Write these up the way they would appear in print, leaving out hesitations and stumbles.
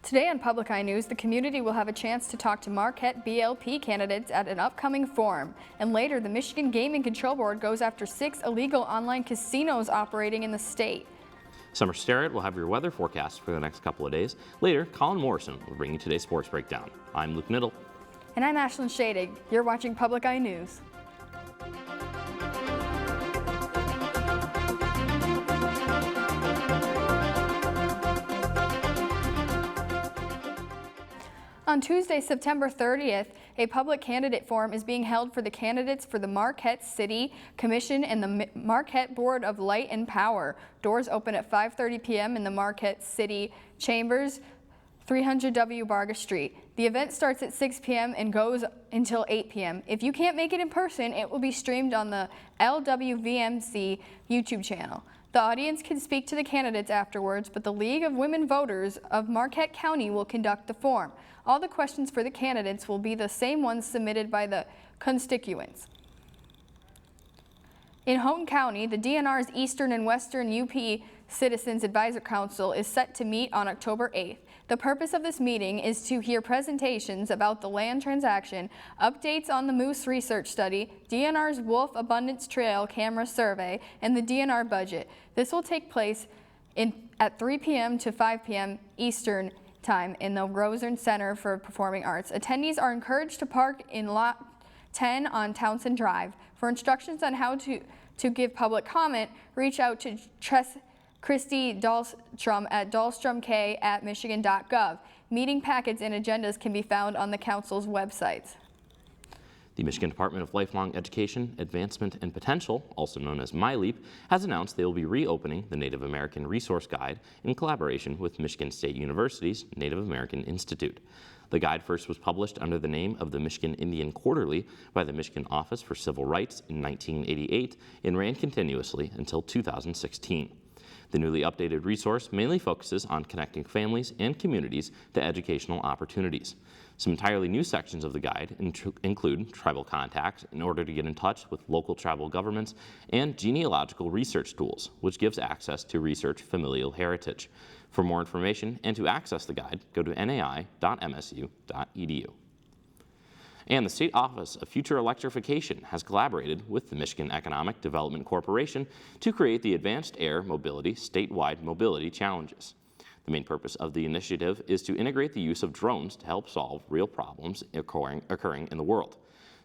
Today on Public Eye News, the community will have a chance to talk to Marquette BLP candidates at an upcoming forum. And later, the Michigan Gaming Control Board goes after 6 illegal online casinos operating in the state. Summer Starrett will have your weather forecast for the next couple of days. Later, Colin Morrison will bring you today's sports breakdown. I'm Luke Niddle. And I'm Ashlyn Shadig. You're watching Public Eye News. On Tuesday, September 30th, a public candidate forum is being held for the candidates for the Marquette City Commission and the Marquette Board of Light and Power. Doors open at 5:30 p.m. in the Marquette City Chambers, 300 W Barga Street. The event starts at 6 p.m. and goes until 8 p.m. If you can't make it in person, it will be streamed on the LWVMC YouTube channel. The audience can speak to the candidates afterwards, but the League of Women Voters of Marquette County will conduct the forum. All the questions for the candidates will be the same ones submitted by the constituents. In Houghton County, the DNR's Eastern and Western UP Citizens Advisor Council is set to meet on October 8th. The purpose of this meeting is to hear presentations about the land transaction, updates on the moose research study, DNR's Wolf Abundance Trail camera survey, and the DNR budget. This will take place at 3 p.m. to 5 p.m. Eastern Time in the Roserne Center for Performing Arts. Attendees are encouraged to park in Lot 10 on Townsend Drive. For instructions on how to give public comment, reach out to Christy Dahlstrom at dahlstromk@michigan.gov. Meeting packets and agendas can be found on the council's websites. The Michigan Department of Lifelong Education, Advancement, and Potential, also known as MyLeap, has announced they will be reopening the Native American Resource Guide in collaboration with Michigan State University's Native American Institute. The guide first was published under the name of the Michigan Indian Quarterly by the Michigan Office for Civil Rights in 1988 and ran continuously until 2016. The newly updated resource mainly focuses on connecting families and communities to educational opportunities. Some entirely new sections of the guide include tribal contacts in order to get in touch with local tribal governments and genealogical research tools, which gives access to research familial heritage. For more information and to access the guide, go to nai.msu.edu. And the State Office of Future Electrification has collaborated with the Michigan Economic Development Corporation to create the Advanced Air Mobility Statewide Mobility Challenges. The main purpose of the initiative is to integrate the use of drones to help solve real problems occurring in the world.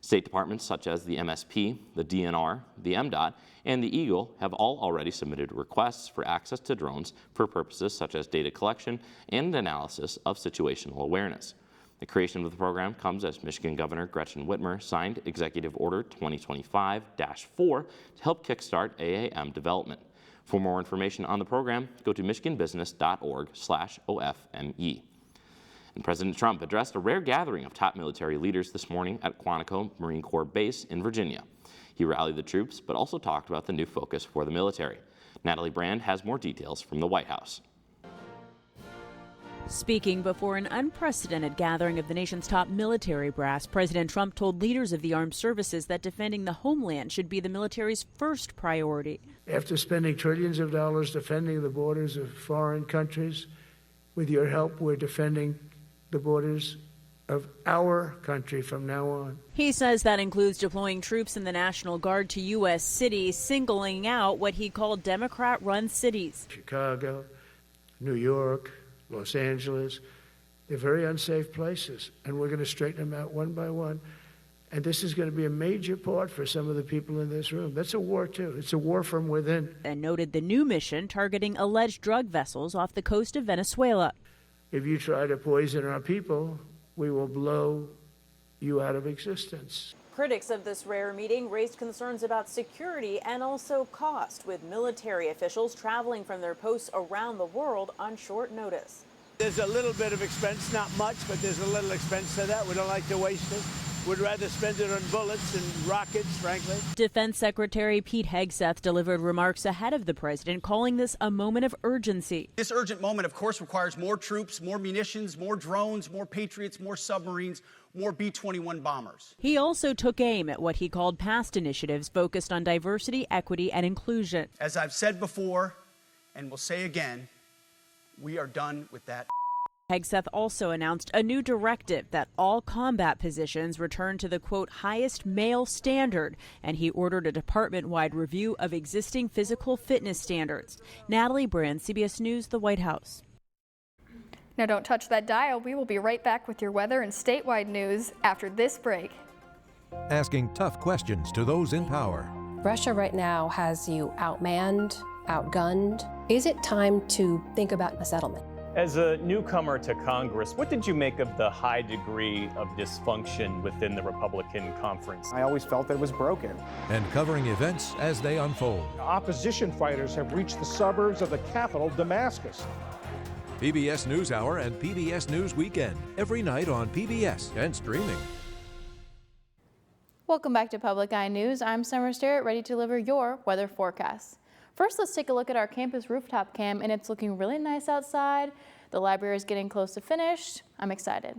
State departments such as the MSP, the DNR, the MDOT, and the Eagle have all already submitted requests for access to drones for purposes such as data collection and analysis of situational awareness. The creation of the program comes as Michigan Governor Gretchen Whitmer signed Executive Order 2025-4 to help kickstart AAM development. For more information on the program, go to michiganbusiness.org/OFME. And President Trump addressed a rare gathering of top military leaders this morning at Quantico Marine Corps Base in Virginia. He rallied the troops, but also talked about the new focus for the military. Natalie Brand has more details from the White House. Speaking before an unprecedented gathering of the nation's top military brass, President Trump told leaders of the armed services that defending the homeland should be the military's first priority. After spending trillions of dollars defending the borders of foreign countries, with your help, we're defending the borders of our country from now on. He says that includes deploying troops in the National Guard to U.S. cities, singling out what he called Democrat-run cities. Chicago, New York, Los Angeles, they're very unsafe places, and we're going to straighten them out one by one. And this is going to be a major part for some of the people in this room. That's a war, too. It's a war from within. And noted the new mission targeting alleged drug vessels off the coast of Venezuela. If you try to poison our people, we will blow you out of existence. Critics of this rare meeting raised concerns about security and also cost, with military officials traveling from their posts around the world on short notice. There's a little bit of expense, not much, but there's a little expense to that. We don't like to waste it. We'd rather spend it on bullets and rockets, frankly. Defense Secretary Pete Hegseth delivered remarks ahead of the president, calling this a moment of urgency. This urgent moment, of course, requires more troops, more munitions, more drones, more Patriots, more submarines, more B-21 bombers. He also took aim at what he called past initiatives focused on diversity, equity, and inclusion. As I've said before, and will say again, we are done with that. Hegseth also announced a new directive that all combat positions return to the, quote, highest male standard, and he ordered a department-wide review of existing physical fitness standards. Natalie Brand, CBS News, the White House. Now don't touch that dial. We will be right back with your weather and statewide news after this break. Asking tough questions to those in power. Russia right now has you outmanned, outgunned. Is it time to think about a settlement? As a newcomer to Congress, what did you make of the high degree of dysfunction within the Republican conference? I always felt that it was broken. And covering events as they unfold. Opposition fighters have reached the suburbs of the capital, Damascus. PBS NewsHour and PBS News Weekend, every night on PBS and streaming. Welcome back to Public Eye News. I'm Summer Sterrett, ready to deliver your weather forecast. First, let's take a look at our campus rooftop cam, and it's looking really nice outside. The library is getting close to finished. I'm excited.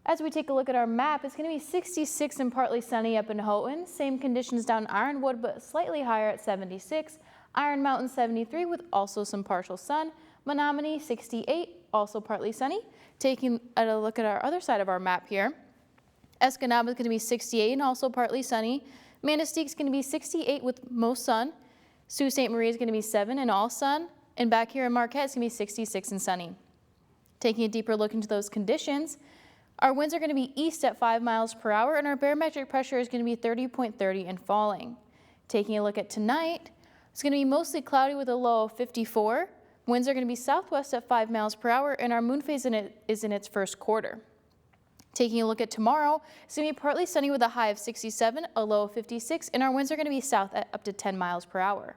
As we take a look at our map, it's going to be 66 and partly sunny up in Houghton. Same conditions down Ironwood, but slightly higher at 76. Iron Mountain 73 with also some partial sun. Menominee 68, also partly sunny. Taking a look at our other side of our map here. Escanaba is going to be 68 and also partly sunny. Manistee is going to be 68 with most sun. Sault Ste. Marie is going to be 7 and all sun. And back here in Marquette, it's going to be 66 and sunny. Taking a deeper look into those conditions, our winds are going to be east at 5 miles per hour, and our barometric pressure is going to be 30.30 and falling. Taking a look at tonight, it's going to be mostly cloudy with a low of 54. Winds are going to be southwest at 5 miles per hour, and our moon phase is in its first quarter. Taking a look at tomorrow, it's going to be partly sunny with a high of 67, a low of 56, and our winds are going to be south at up to 10 miles per hour.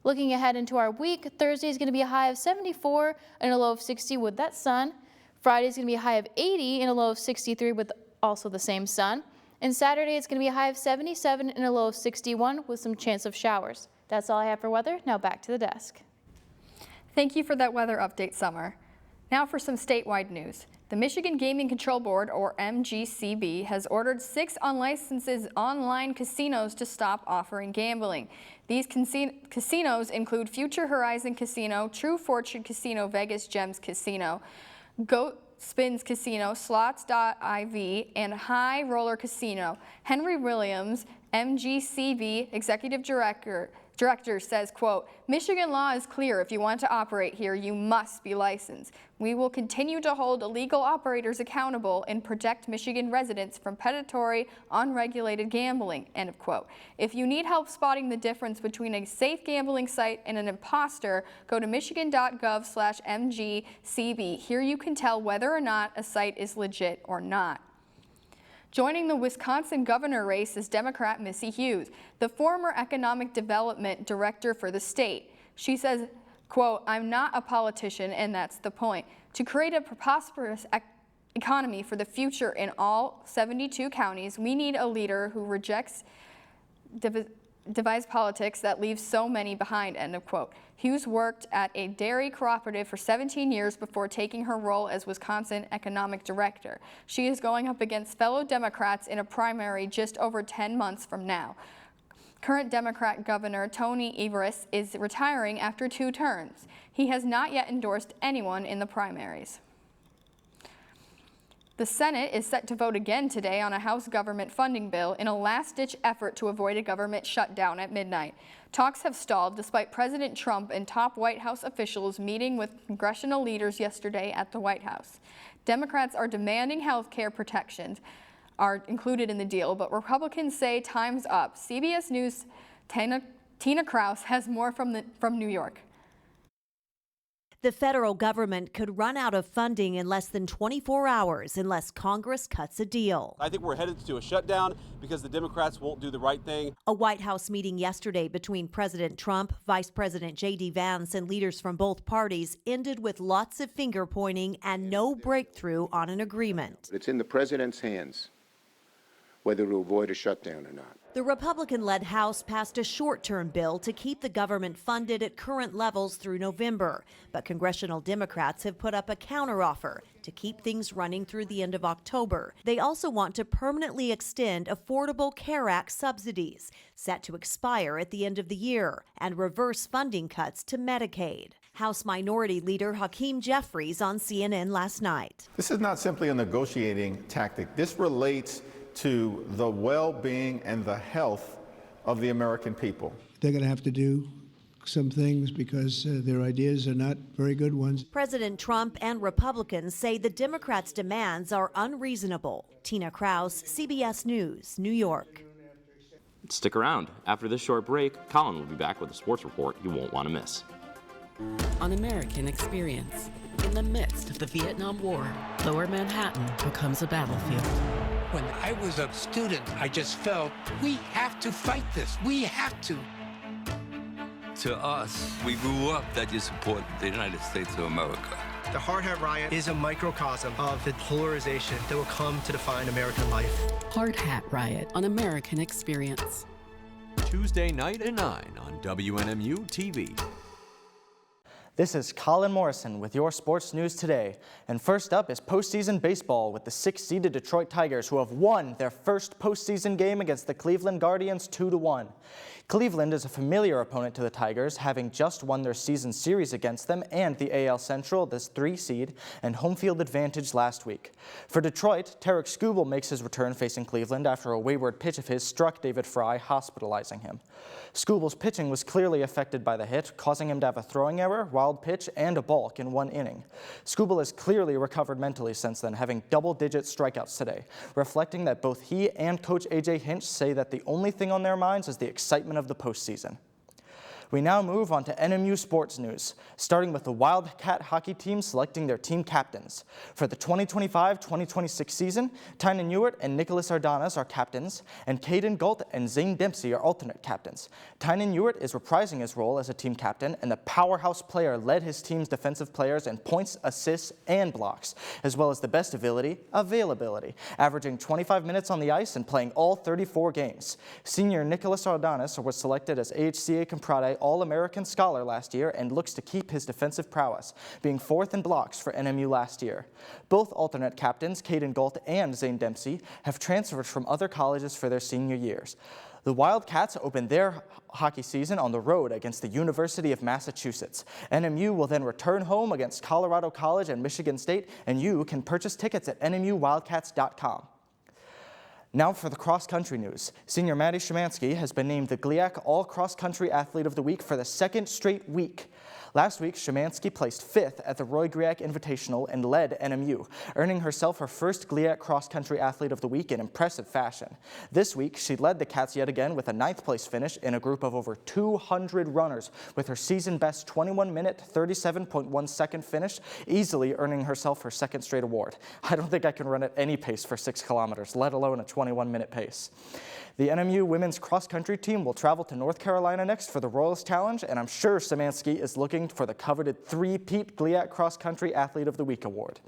Looking ahead into our week, Thursday is going to be a high of 74 and a low of 60 with that sun. Friday is going to be a high of 80 and a low of 63 with also the same sun. And Saturday it's going to be a high of 77 and a low of 61 with some chance of showers. That's all I have for weather. Now back to the desk. Thank you for that weather update, Summer. Now for some statewide news. The Michigan Gaming Control Board, or MGCB, has ordered 6 unlicensed online casinos to stop offering gambling. These casinos include Future Horizon Casino, True Fortune Casino, Vegas Gems Casino, Goat Spins Casino, Slots.iv, and High Roller Casino. Henry Williams, MGCB Executive Director says, quote, Michigan law is clear. If you want to operate here, you must be licensed. We will continue to hold illegal operators accountable and protect Michigan residents from predatory, unregulated gambling, end of quote. If you need help spotting the difference between a safe gambling site and an imposter, go to michigan.gov/MGCB. Here you can tell whether or not a site is legit or not. Joining the Wisconsin governor race is Democrat Missy Hughes, the former economic development director for the state. She says, quote, I'm not a politician, and that's the point. To create a prosperous economy for the future in all 72 counties, we need a leader who rejects devised politics that leaves so many behind, end of quote. Hughes worked at a dairy cooperative for 17 years before taking her role as Wisconsin economic director. She is going up against fellow Democrats in a primary just over 10 months from now. Current Democrat Governor Tony Evers is retiring after 2 terms. He has not yet endorsed anyone in the primaries. The Senate is set to vote again today on a House government funding bill in a last-ditch effort to avoid a government shutdown at midnight. Talks have stalled despite President Trump and top White House officials meeting with congressional leaders yesterday at the White House. Democrats are demanding health care protections are included in the deal, but Republicans say time's up. CBS News' Tina Kraus has more from New York. The federal government could run out of funding in less than 24 hours unless Congress cuts a deal. I think we're headed to a shutdown because the Democrats won't do the right thing. A White House meeting yesterday between President Trump, Vice President J.D. Vance, and leaders from both parties ended with lots of finger pointing and no breakthrough on an agreement. It's in the president's hands whether to avoid a shutdown or not. The Republican-led House passed a short-term bill to keep the government funded at current levels through November. But congressional Democrats have put up a counteroffer to keep things running through the end of October. They also want to permanently extend Affordable Care Act subsidies, set to expire at the end of the year, and reverse funding cuts to Medicaid. House Minority Leader Hakeem Jeffries on CNN last night. This is not simply a negotiating tactic. This relates to the well-being and the health of the American people. They're going to have to do some things because their ideas are not very good ones. President Trump and Republicans say the Democrats' demands are unreasonable. Tina Kraus, CBS News, New York. Stick around. After this short break, Colin will be back with a sports report you won't want to miss. An American experience. In the midst of the Vietnam War, Lower Manhattan becomes a battlefield. When I was a student, I just felt we have to fight this. We have to. To us, we grew up that you support the United States of America. The Hard Hat Riot is a microcosm of the polarization that will come to define American life. Hard Hat Riot, an American experience. Tuesday night at 9 on WNMU TV. This is Colin Morrison with your sports news today. And first up is postseason baseball with the 6th-seeded Detroit Tigers, who have won their first postseason game against the Cleveland Guardians 2-1. Cleveland is a familiar opponent to the Tigers, having just won their season series against them and the AL Central, this 3-seed, and home field advantage last week. For Detroit, Tarik Skubal makes his return facing Cleveland after a wayward pitch of his struck David Fry, hospitalizing him. Skubal's pitching was clearly affected by the hit, causing him to have a throwing error, wild pitch, and a balk in one inning. Skubal has clearly recovered mentally since then, having double-digit strikeouts today, reflecting that both he and coach A.J. Hinch say that the only thing on their minds is the excitement of the postseason. We now move on to NMU sports news, starting with the Wildcat hockey team selecting their team captains. For the 2025-2026 season, Tynan Ewart and Nicholas Ardanas are captains, and Caden Galt and Zane Dempsey are alternate captains. Tynan Ewart is reprising his role as a team captain, and the powerhouse player led his team's defensive players in points, assists, and blocks, as well as the best availability, averaging 25 minutes on the ice and playing all 34 games. Senior Nicholas Ardanas was selected as AHCA Comprade All-American Scholar last year and looks to keep his defensive prowess, being 4th in blocks for NMU last year. Both alternate captains, Caden Galt and Zane Dempsey, have transferred from other colleges for their senior years. The Wildcats opened their hockey season on the road against the University of Massachusetts. NMU will then return home against Colorado College and Michigan State, and you can purchase tickets at NMUWildcats.com. Now for the cross-country news. Senior Maddie Szymanski has been named the GLIAC All-Cross-Country Athlete of the Week for the 2nd straight week. Last week, Szymanski placed 5th at the Roy Griak Invitational and led NMU, earning herself her first GLIAC Cross-Country Athlete of the Week in impressive fashion. This week, she led the Cats yet again with a 9th place finish in a group of over 200 runners with her season-best 21-minute, 37.1 second finish, easily earning herself her 2nd straight award. I don't think I can run at any pace for 6 kilometers, let alone a 21-minute pace. The NMU women's cross-country team will travel to North Carolina next for the Royals Challenge, and I'm sure Szymanski is looking for the coveted 3-peat GLIAC Cross-Country Athlete of the Week award.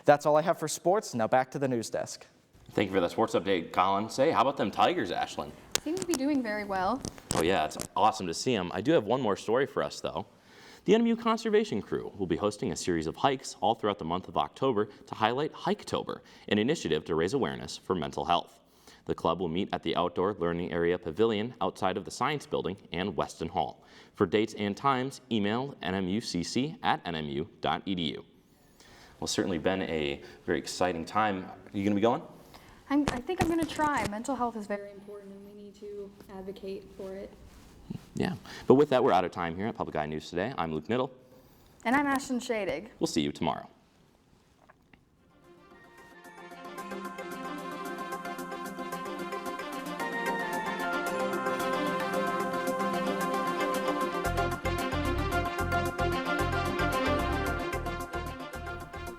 That's all I have for sports. Now back to the news desk. Thank you for that sports update, Colin. Say, how about them Tigers, Ashlyn? Seem to be doing very well. Oh yeah, it's awesome to see them. I do have one more story for us, though. The NMU Conservation Crew will be hosting a series of hikes all throughout the month of October to highlight Hiketober, an initiative to raise awareness for mental health. The club will meet at the Outdoor Learning Area Pavilion outside of the Science Building and Weston Hall. For dates and times, email nmucc@nmu.edu. Well, certainly been a very exciting time. Are you going to be going? I think I'm going to try. Mental health is very important, and we need to advocate for it. Yeah. But with that, we're out of time here at Public Eye News Today. I'm Luke Niddle. And I'm Ashlyn Shadig. We'll see you tomorrow.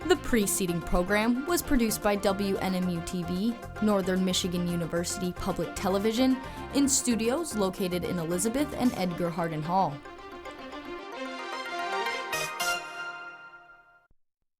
The preceding program was produced by WNMU-TV, Northern Michigan University Public Television, in studios located in Elizabeth and Edgar Hardin Hall.